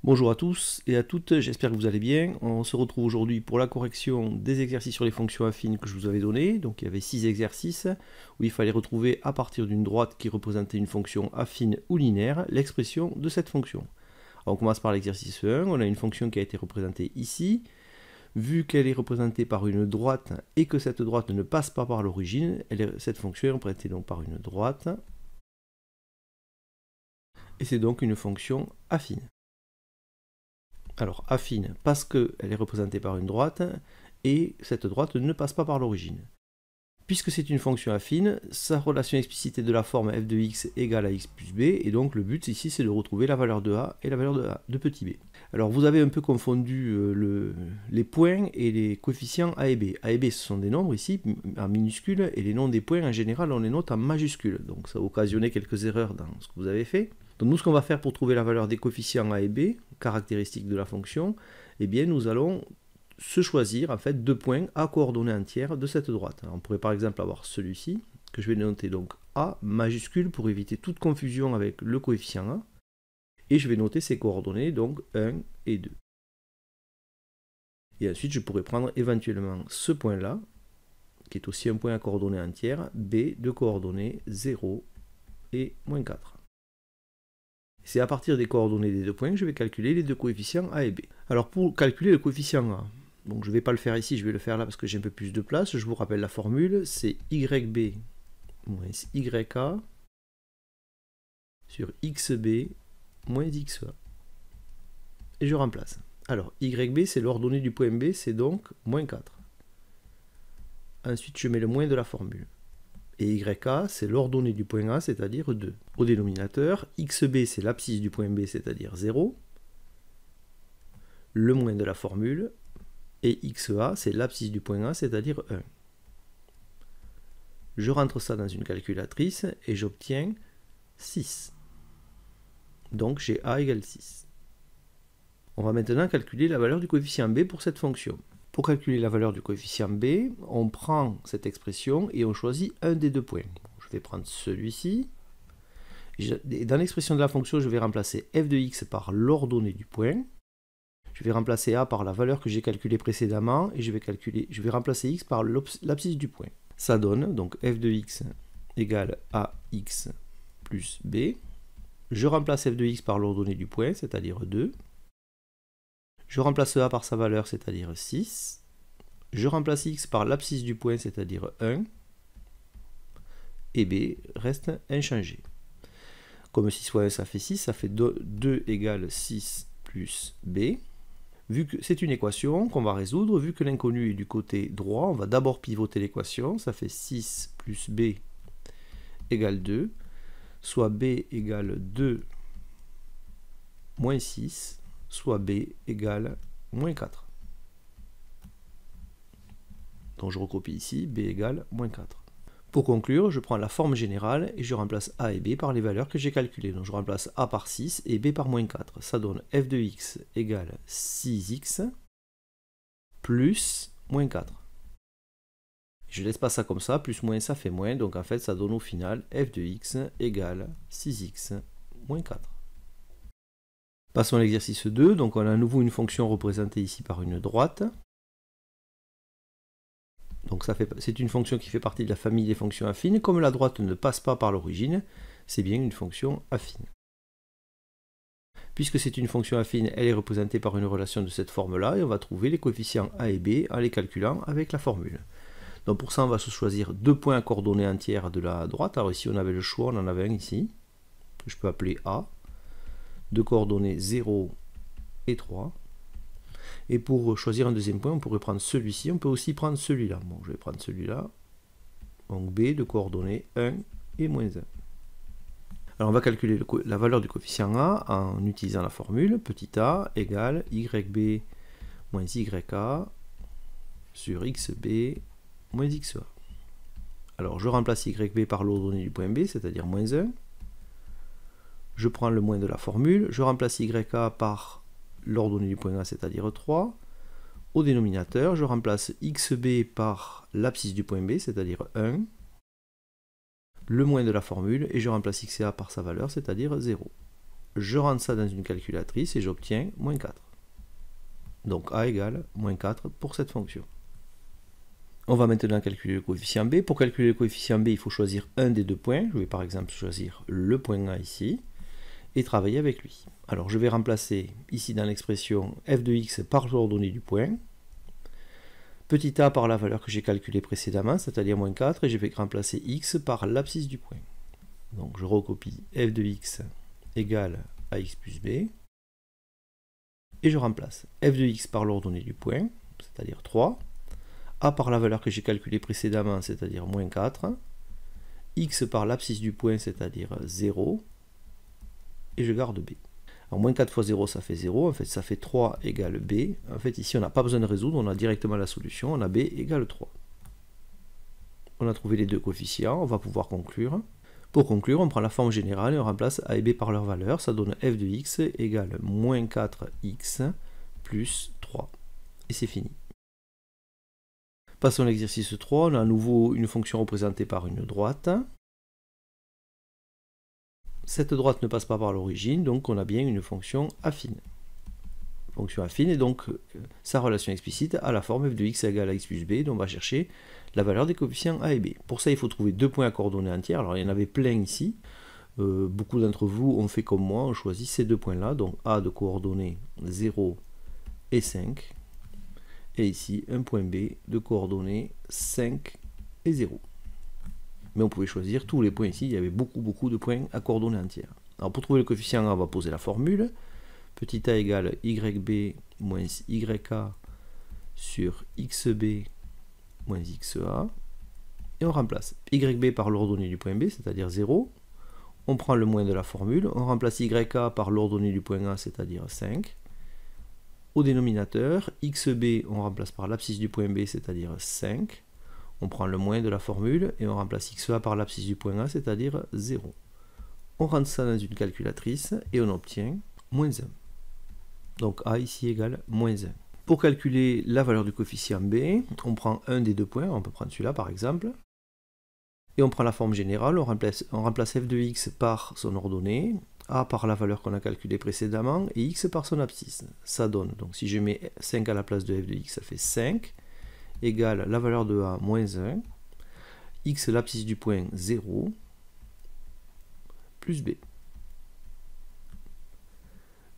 Bonjour à tous et à toutes, j'espère que vous allez bien. On se retrouve aujourd'hui pour la correction des exercices sur les fonctions affines que je vous avais donnés. Donc il y avait 6 exercices où il fallait retrouver à partir d'une droite qui représentait une fonction affine ou linéaire l'expression de cette fonction. Alors on commence par l'exercice 1, on a une fonction qui a été représentée ici. Vu qu'elle est représentée par une droite et que cette droite ne passe pas par l'origine, cette fonction est représentée donc par une droite. Et c'est donc une fonction affine. Alors affine parce qu'elle est représentée par une droite et cette droite ne passe pas par l'origine. Puisque c'est une fonction affine, sa relation explicite est de la forme f de x égale à x plus b, et donc le but ici c'est de retrouver la valeur de a et la valeur de petit b. Alors vous avez un peu confondu les points et les coefficients a et b. A et b ce sont des nombres ici en minuscules, et les noms des points en général on les note en majuscules, donc ça a occasionné quelques erreurs dans ce que vous avez fait. Donc nous, ce qu'on va faire pour trouver la valeur des coefficients a et b, caractéristiques de la fonction, eh bien nous allons se choisir en fait deux points à coordonnées entières de cette droite. Alors, on pourrait par exemple avoir celui-ci, que je vais noter donc a majuscule pour éviter toute confusion avec le coefficient a, et je vais noter ses coordonnées, donc 1 et 2. Et ensuite je pourrais prendre éventuellement ce point-là, qui est aussi un point à coordonnées entières, b de coordonnées 0 et moins 4. C'est à partir des coordonnées des deux points que je vais calculer les deux coefficients a et b. Alors pour calculer le coefficient a, donc je ne vais pas le faire ici, je vais le faire là parce que j'ai un peu plus de place. Je vous rappelle la formule, c'est yb moins ya sur xb moins xa. Et je remplace. Alors yb c'est l'ordonnée du point b, c'est donc moins 4. Ensuite je mets le moins de la formule. Et YA, c'est l'ordonnée du point A, c'est-à-dire 2. Au dénominateur, XB, c'est l'abscisse du point B, c'est-à-dire 0. Le moins de la formule. Et XA, c'est l'abscisse du point A, c'est-à-dire 1. Je rentre ça dans une calculatrice et j'obtiens 6. Donc j'ai A égale 6. On va maintenant calculer la valeur du coefficient B pour cette fonction. Pour calculer la valeur du coefficient B, on prend cette expression et on choisit un des deux points. Je vais prendre celui-ci. Dans l'expression de la fonction, je vais remplacer f de x par l'ordonnée du point. Je vais remplacer a par la valeur que j'ai calculée précédemment et je vais remplacer x par l'abscisse du point. Ça donne donc f de x égale ax plus b. Je remplace f de x par l'ordonnée du point, c'est-à-dire 2. Je remplace a par sa valeur, c'est-à-dire 6. Je remplace x par l'abscisse du point, c'est-à-dire 1. Et b reste inchangé. Comme 6 fois 1, ça fait 6. Ça fait 2 égale 6 plus b. Vu que c'est une équation qu'on va résoudre, vu que l'inconnu est du côté droit, on va d'abord pivoter l'équation. Ça fait 6 plus b égale 2. Soit b égale 2 moins 6. Soit b égale moins 4. Donc je recopie ici, b égale moins 4. Pour conclure, je prends la forme générale et je remplace a et b par les valeurs que j'ai calculées. Donc je remplace a par 6 et b par moins 4. Ça donne f de x égale 6x plus moins 4. Je ne laisse pas ça comme ça, plus moins ça fait moins, donc en fait ça donne au final f de x égale 6x moins 4. Passons à l'exercice 2, donc on a à nouveau une fonction représentée ici par une droite. Donc c'est une fonction qui fait partie de la famille des fonctions affines. Comme la droite ne passe pas par l'origine, c'est bien une fonction affine. Puisque c'est une fonction affine, elle est représentée par une relation de cette forme-là, et on va trouver les coefficients a et b en les calculant avec la formule. Donc pour ça, on va se choisir deux points à coordonnées entières de la droite. Alors ici, on avait le choix, on en avait un ici, que je peux appeler a, de coordonnées 0 et 3. Et pour choisir un deuxième point, on pourrait prendre celui-ci, on peut aussi prendre celui-là. Bon, je vais prendre celui-là. Donc B de coordonnées 1 et moins 1. Alors on va calculer la valeur du coefficient A en utilisant la formule petit a égale yb moins ya sur xb moins xa. Alors je remplace yb par l'ordonnée du point B, c'est-à-dire moins 1. Je prends le moins de la formule, je remplace ya par l'ordonnée du point A, c'est-à-dire 3. Au dénominateur, je remplace xb par l'abscisse du point B, c'est-à-dire 1. Le moins de la formule, et je remplace xa par sa valeur, c'est-à-dire 0. je rentre ça dans une calculatrice et j'obtiens moins 4. Donc a égale moins 4 pour cette fonction. On va maintenant calculer le coefficient b. Pour calculer le coefficient b, il faut choisir un des deux points. Je vais par exemple choisir le point A ici et travailler avec lui. Alors je vais remplacer ici dans l'expression f de x par l'ordonnée du point. Petit a par la valeur que j'ai calculée précédemment, c'est-à-dire moins 4, et je vais remplacer x par l'abscisse du point. Donc je recopie f de x égale ax plus b. Et je remplace f de x par l'ordonnée du point, c'est-à-dire 3. A par la valeur que j'ai calculée précédemment, c'est-à-dire moins 4, x par l'abscisse du point, c'est-à-dire 0, et je garde b. Alors moins 4 fois 0, ça fait 0, en fait ça fait 3 égale b. En fait ici on n'a pas besoin de résoudre, on a directement la solution, on a b égale 3. On a trouvé les deux coefficients, on va pouvoir conclure. Pour conclure, on prend la forme générale et on remplace a et b par leur valeur, ça donne f de x égale moins 4x plus 3. Et c'est fini. Passons à l'exercice 3, on a à nouveau une fonction représentée par une droite. Cette droite ne passe pas par l'origine, donc on a bien une fonction affine. Fonction affine, et donc sa relation explicite a la forme f de x égale à x plus b, donc on va chercher la valeur des coefficients a et b. Pour ça, il faut trouver deux points à coordonnées entières. Alors il y en avait plein ici. Beaucoup d'entre vous ont fait comme moi, on choisit ces deux points-là, donc a de coordonnées 0 et 5. Et ici, un point B de coordonnées 5 et 0. Mais on pouvait choisir tous les points ici, il y avait beaucoup de points à coordonnées entières. Alors pour trouver le coefficient A, on va poser la formule. Petit a égale YB moins YA sur XB moins XA. Et on remplace YB par l'ordonnée du point B, c'est-à-dire 0. On prend le moins de la formule. On remplace YA par l'ordonnée du point A, c'est-à-dire 5. Au dénominateur, xb, on remplace par l'abscisse du point B, c'est-à-dire 5. On prend le moins de la formule et on remplace xa par l'abscisse du point A, c'est-à-dire 0. On rentre ça dans une calculatrice et on obtient moins 1. Donc a ici égale moins 1. Pour calculer la valeur du coefficient b, on prend un des deux points, on peut prendre celui-là par exemple, et on prend la forme générale, on remplace f de x par son ordonnée, a par la valeur qu'on a calculée précédemment, et x par son abscisse. Ça donne, donc si je mets 5 à la place de f de x, ça fait 5, égale la valeur de a moins 1, x l'abscisse du point 0, plus b.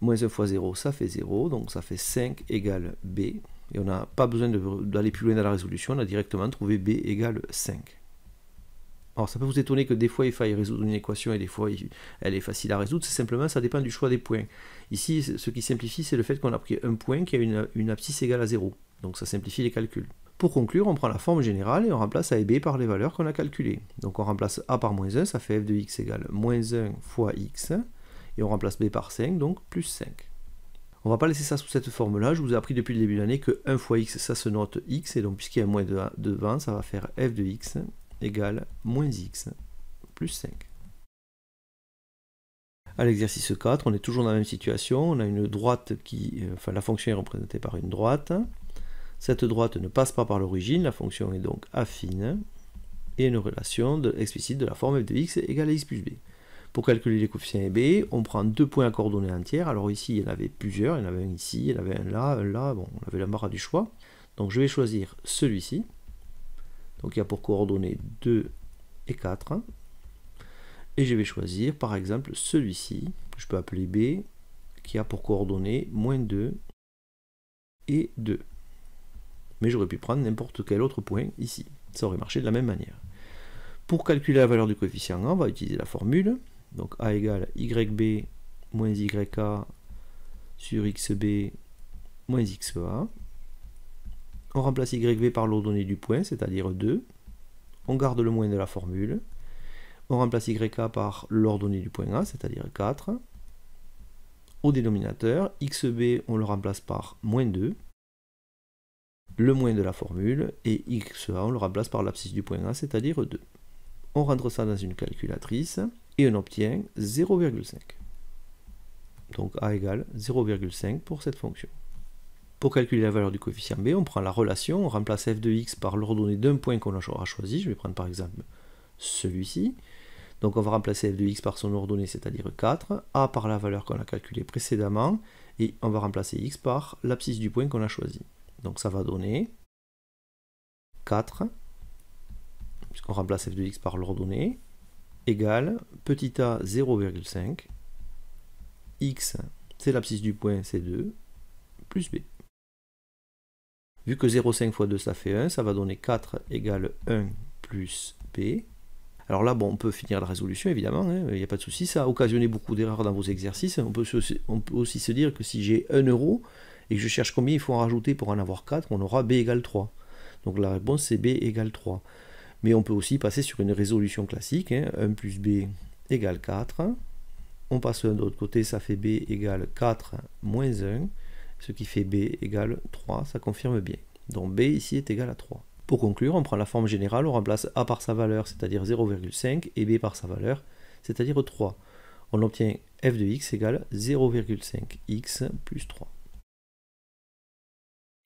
Moins 1 fois 0, ça fait 0, donc ça fait 5 égale b. Et on n'a pas besoin d'aller plus loin dans la résolution, on a directement trouvé b égale 5. Alors ça peut vous étonner que des fois il faille résoudre une équation et des fois elle est facile à résoudre, c'est simplement ça dépend du choix des points. Ici ce qui simplifie c'est le fait qu'on a pris un point qui a une abscisse égale à 0, donc ça simplifie les calculs. Pour conclure, on prend la forme générale et on remplace a et b par les valeurs qu'on a calculées. Donc on remplace a par moins 1, ça fait f de x égale moins 1 fois x, et on remplace b par 5, donc plus 5. On ne va pas laisser ça sous cette forme-là, je vous ai appris depuis le début de l'année que 1 fois x ça se note x, et donc puisqu'il y a un moins devant, ça va faire f de x égale moins x plus 5. À l'exercice 4, on est toujours dans la même situation, on a une droite la fonction est représentée par une droite. Cette droite ne passe pas par l'origine, la fonction est donc affine, et une relation explicite de la forme f de x égale à x plus b. Pour calculer les coefficients a et b, on prend deux points à coordonnées entières. Alors ici, il y en avait plusieurs, il y en avait un ici, il y en avait un là, bon, on avait l'embarras du choix. Donc je vais choisir celui-ci. Donc il y a pour coordonnées 2 et 4. Et je vais choisir par exemple celui-ci, que je peux appeler b, qui a pour coordonnées moins 2 et 2. Mais j'aurais pu prendre n'importe quel autre point ici. Ça aurait marché de la même manière. Pour calculer la valeur du coefficient A, on va utiliser la formule. Donc a égale YB moins YA sur XB moins XA. On remplace YB par l'ordonnée du point, c'est-à-dire 2. On garde le moins de la formule. On remplace YA par l'ordonnée du point A, c'est-à-dire 4. Au dénominateur, XB, on le remplace par moins 2. Le moins de la formule, et XA, on le remplace par l'abscisse du point A, c'est-à-dire 2. On rentre ça dans une calculatrice, et on obtient 0,5. Donc A égale 0,5 pour cette fonction. Pour calculer la valeur du coefficient B, on prend la relation, on remplace f de x par l'ordonnée d'un point qu'on aura choisi. Je vais prendre par exemple celui-ci. Donc on va remplacer f de x par son ordonnée, c'est-à-dire 4, a par la valeur qu'on a calculée précédemment, et on va remplacer x par l'abscisse du point qu'on a choisi. Donc ça va donner 4, puisqu'on remplace f de x par l'ordonnée, égale petit a 0,5, x c'est l'abscisse du point C2, plus b. Vu que 0,5 fois 2 ça fait 1, ça va donner 4 égale 1 plus b. Alors là, bon, on peut finir la résolution évidemment, il n'y a pas de souci, ça a occasionné beaucoup d'erreurs dans vos exercices. On peut aussi se dire que si j'ai 1 euro et que je cherche combien il faut en rajouter pour en avoir 4, on aura b égale 3. Donc la réponse c'est b égale 3. Mais on peut aussi passer sur une résolution classique, 1 plus b égale 4. On passe de l'autre côté, ça fait b égale 4 moins 1, ce qui fait b égale 3, ça confirme bien. Donc b ici est égal à 3. Pour conclure, on prend la forme générale, on remplace a par sa valeur, c'est-à-dire 0,5, et b par sa valeur, c'est-à-dire 3. On obtient f de x égale 0,5x plus 3.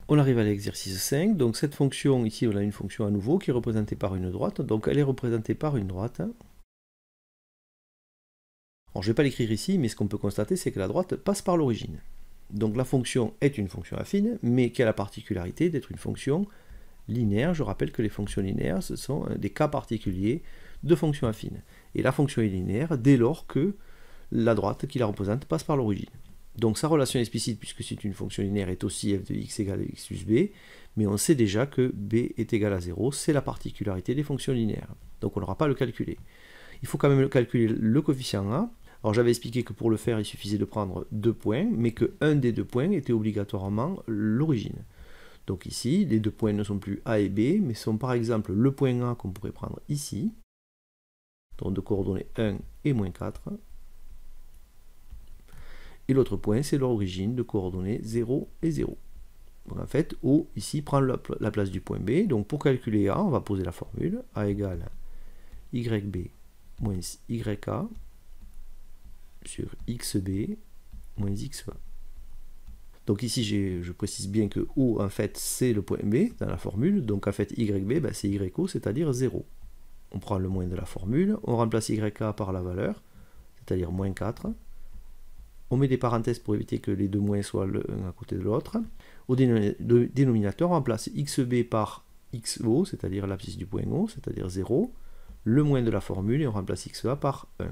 On arrive à l'exercice 5, donc cette fonction, ici on a une fonction à nouveau qui est représentée par une droite, donc elle est représentée par une droite. Alors je ne vais pas l'écrire ici, mais ce qu'on peut constater c'est que la droite passe par l'origine. Donc la fonction est une fonction affine, mais qui a la particularité d'être une fonction linéaire. Je rappelle que les fonctions linéaires, ce sont des cas particuliers de fonctions affines. Et la fonction est linéaire dès lors que la droite qui la représente passe par l'origine. Donc sa relation explicite, puisque c'est une fonction linéaire, est aussi f de x égale à x plus b, mais on sait déjà que b est égal à 0, c'est la particularité des fonctions linéaires. Donc on n'aura pas à le calculer. Il faut quand même calculer le coefficient a. Alors j'avais expliqué que pour le faire, il suffisait de prendre 2 points, mais qu'un des 2 points était obligatoirement l'origine. Donc ici, les 2 points ne sont plus a et b, mais sont par exemple le point a qu'on pourrait prendre ici, donc de coordonnées 1 et moins 4. Et l'autre point, c'est l'origine de coordonnées 0 et 0. Donc en fait, O ici prend la place du point B. Donc pour calculer A, on va poser la formule. A égale YB moins YA sur XB moins XA. Donc ici, je précise bien que O, en fait, c'est le point B dans la formule. Donc en fait, YB, c'est YO, c'est-à-dire 0. On prend le moins de la formule, on remplace YA par la valeur, c'est-à-dire moins 4. On met des parenthèses pour éviter que les deux moins soient l'un à côté de l'autre. Au dénominateur, on remplace XB par XO, c'est-à-dire l'abscisse du point O, c'est-à-dire 0, le moins de la formule, et on remplace XA par 1.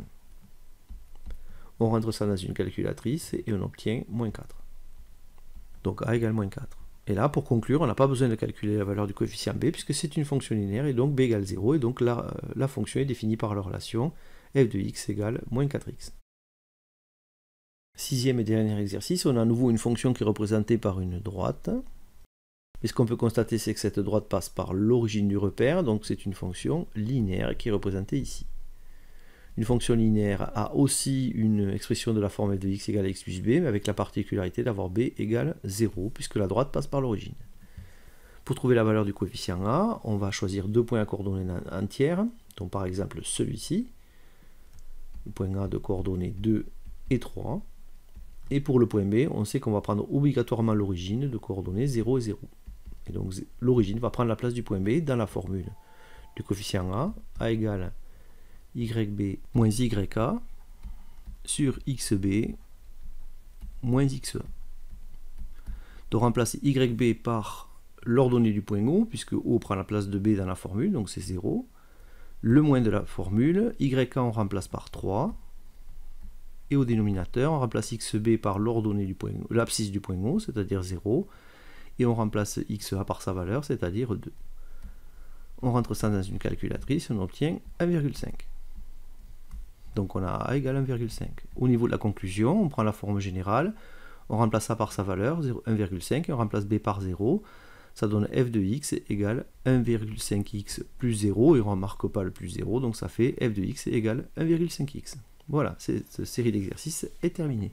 On rentre ça dans une calculatrice et on obtient moins 4. Donc A égale moins 4. Et là, pour conclure, on n'a pas besoin de calculer la valeur du coefficient B, puisque c'est une fonction linéaire, et donc B égale 0, et donc la fonction est définie par la relation f de x égale moins 4x. Sixième et dernier exercice, on a à nouveau une fonction qui est représentée par une droite. Et ce qu'on peut constater, c'est que cette droite passe par l'origine du repère, donc c'est une fonction linéaire qui est représentée ici. Une fonction linéaire a aussi une expression de la forme f de x égale à x plus b, mais avec la particularité d'avoir b égale 0, puisque la droite passe par l'origine. Pour trouver la valeur du coefficient a, on va choisir deux points à coordonnées entières, donc par exemple celui-ci, le point a de coordonnées 2 et 3. Et pour le point B, on sait qu'on va prendre obligatoirement l'origine de coordonnées 0 et 0. Et donc l'origine va prendre la place du point B dans la formule du coefficient A égale YB moins YA sur XB moins XA. Donc on remplace YB par l'ordonnée du point O, puisque O prend la place de B dans la formule, donc c'est 0. Le moins de la formule, YA on remplace par 3. Et au dénominateur, on remplace XB par l'ordonnée du point, l'abscisse du point O, c'est-à-dire 0, et on remplace XA par sa valeur, c'est-à-dire 2. On rentre ça dans une calculatrice, on obtient 1,5. Donc on a A égale 1,5. Au niveau de la conclusion, on prend la forme générale, on remplace A par sa valeur, 1,5, et on remplace B par 0, ça donne f de x égale 1,5x plus 0, et on ne remarque pas le plus 0, donc ça fait f de x égale 1,5x. Voilà, cette série d'exercices est terminée.